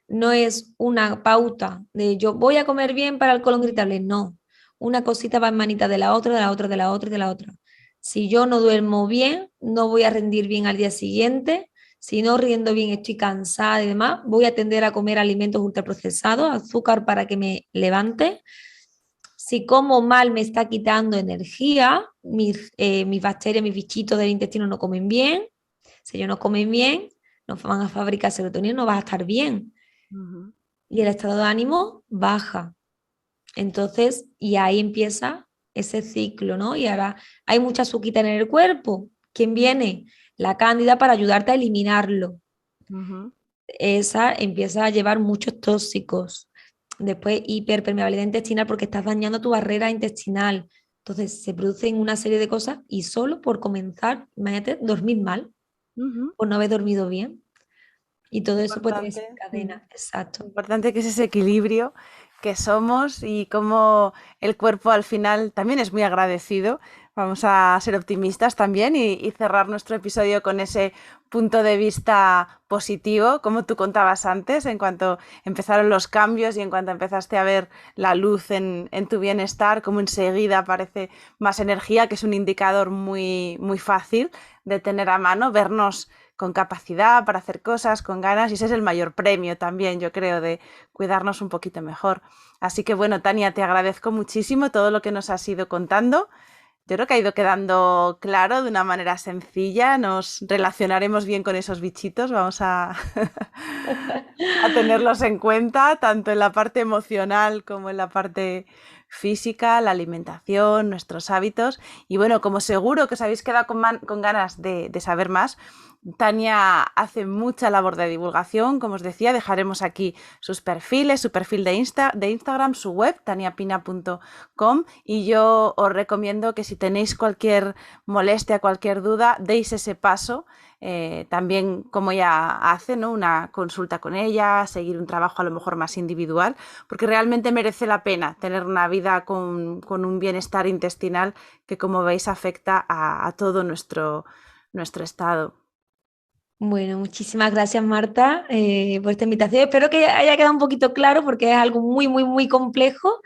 no es una pauta de yo voy a comer bien para el colon irritable, no. Una cosita va en manita de la otra, de la otra, de la otra y de la otra. Si yo no duermo bien, no voy a rendir bien al día siguiente. Si no riendo bien, estoy cansada y demás, voy a tender a comer alimentos ultraprocesados, azúcar para que me levante. Si como mal me está quitando energía, mis bacterias, mis bichitos del intestino no comen bien. Si ellos no comen bien, no van a fabricar serotonina, no vas a estar bien. Ujú. Y el estado de ánimo baja. Entonces, y ahí empieza ese ciclo, ¿no? Y ahora hay mucha azúcar en el cuerpo. ¿Quién viene? La cándida para ayudarte a eliminarlo. Ujú. Esa empieza a llevar muchos tóxicos. Después, hiperpermeabilidad intestinal porque estás dañando tu barrera intestinal. Entonces, se producen una serie de cosas y solo por comenzar, imagínate, dormir mal Ujú. o no haber dormido bien. Y todo eso pues te Importante. desencadena. Exacto. Importante que es ese equilibrio que somos y cómo el cuerpo al final también es muy agradecido. Vamos a ser optimistas también y cerrar nuestro episodio con ese punto de vista positivo, como tú contabas antes, en cuanto empezaron los cambios y en cuanto empezaste a ver la luz en tu bienestar, como enseguida aparece más energía, que es un indicador muy, muy fácil de tener a mano, vernos con capacidad para hacer cosas, con ganas, y ese es el mayor premio también, yo creo, de cuidarnos un poquito mejor. Así que bueno, Tania, te agradezco muchísimo todo lo que nos has ido contando. Yo creo que ha ido quedando claro de una manera sencilla, nos relacionaremos bien con esos bichitos, vamos a, a tenerlos en cuenta, tanto en la parte emocional como en la parte física, la alimentación, nuestros hábitos. Y bueno, como seguro que os habéis quedado con ganas de saber más, Tania hace mucha labor de divulgación, como os decía, dejaremos aquí sus perfiles, su perfil de Instagram, su web, taniapina.com, y yo os recomiendo que si tenéis cualquier molestia, cualquier duda, deis ese paso, también como ella hace, ¿no? Una consulta con ella, seguir un trabajo a lo mejor más individual, porque realmente merece la pena tener una vida con un bienestar intestinal que, como veis, afecta a todo nuestro estado. Bueno, muchísimas gracias Marta por esta invitación. Espero que haya quedado un poquito claro porque es algo muy, muy, muy complejo,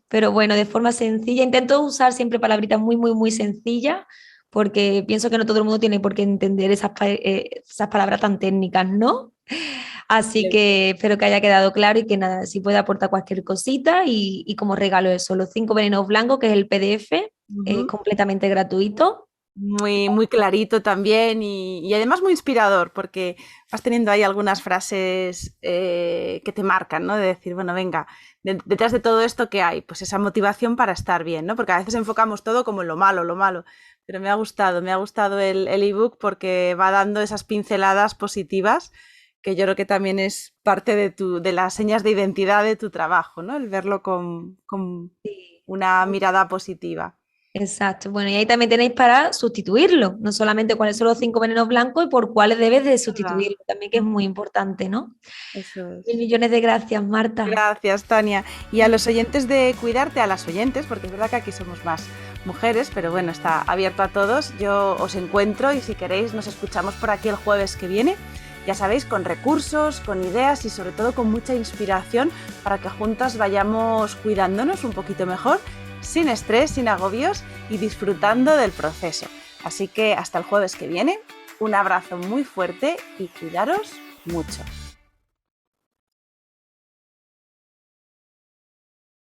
pero bueno, de forma sencilla. Intento usar siempre palabritas muy, muy, muy sencillas porque pienso que no todo el mundo tiene por qué entender esas palabras tan técnicas, ¿no? Así que espero que haya quedado claro y que nada, si puede aportar cualquier cosita y como regalo eso, los 5 venenos blancos, que es el PDF, Uh-huh. completamente gratuito. Muy, muy clarito también y además muy inspirador, porque vas teniendo ahí algunas frases que te marcan, ¿no? De decir, bueno, venga, detrás de todo esto, ¿qué hay? Pues esa motivación para estar bien, ¿no? Porque a veces enfocamos todo como en lo malo, pero me ha gustado el ebook porque va dando esas pinceladas positivas que yo creo que también es parte de las señas de identidad de tu trabajo, ¿no? El verlo con Sí. una mirada positiva. Exacto. Bueno, y ahí también tenéis para sustituirlo, no solamente cuáles son los 5 venenos blancos y por cuáles debes de ¿Verdad? sustituirlo, también que es muy importante, ¿no? Eso Mil es. millones de gracias, Marta. Gracias, Tania. Y a los oyentes de Cuidarte, a las oyentes, porque es verdad que aquí somos más mujeres, pero bueno, está abierto a todos. Yo os encuentro y si queréis nos escuchamos por aquí el jueves que viene. Ya sabéis, con recursos, con ideas y sobre todo con mucha inspiración para que juntas vayamos cuidándonos un poquito mejor, sin estrés, sin agobios y disfrutando del proceso. Así que hasta el jueves que viene, un abrazo muy fuerte y cuidaros mucho.